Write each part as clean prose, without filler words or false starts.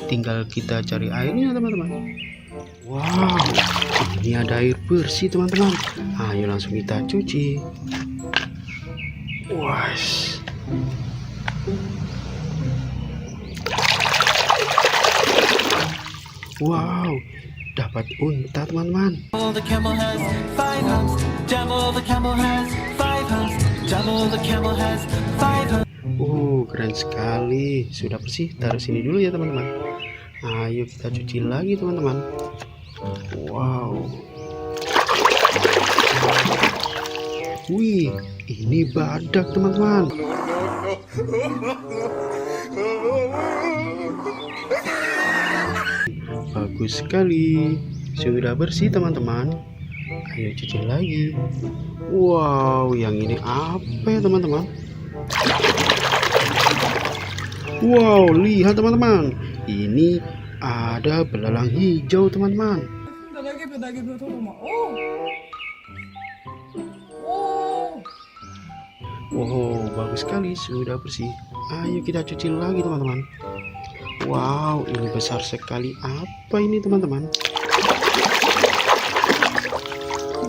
tinggal kita cari airnya teman-teman. Wow, ini ada air bersih teman-teman. Ayo langsung kita cuci. Wah, wow, dapat unta teman-teman. Keren sekali. Sudah bersih, taruh sini dulu ya teman-teman. Ayo kita cuci lagi teman-teman. Wow, wih, ini badak teman-teman. Bagus sekali. Sudah bersih teman-teman. Ayo cuci lagi. Wow, yang ini apa ya teman-teman? Wow, lihat teman-teman. Ini ada belalang hijau teman-teman. Wow, bagus sekali. Sudah bersih. Ayo kita cuci lagi teman-teman. Wow, ini besar sekali. Apa ini teman-teman?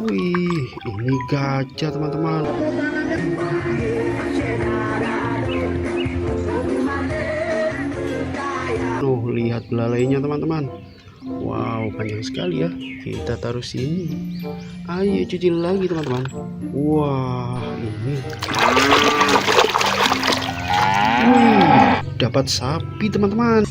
Wih, ini gajah teman-teman. Lihat belalainya teman-teman. Wow, panjang sekali ya. Kita taruh sini. Ayo cuci lagi teman-teman. Wah, ini. Dapat sapi teman-teman.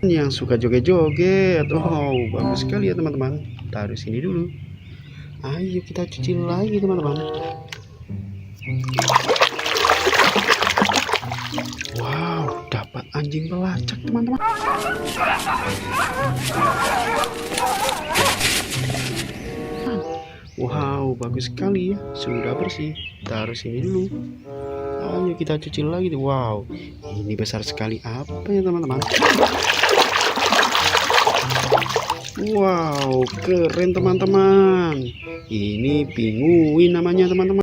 Yang suka joget-joget. Oh, bagus sekali ya teman-teman. Taruh sini dulu. Ayo kita cuci lagi teman-teman. Wow, dapat anjing pelacak teman-teman. Wow, bagus sekali ya. Sudah bersih. Taruh sini dulu. Ayo kita cuci lagi. Wow, ini besar sekali. Apa ya teman-teman? Wow, keren teman-teman. Ini pinguin namanya teman-teman.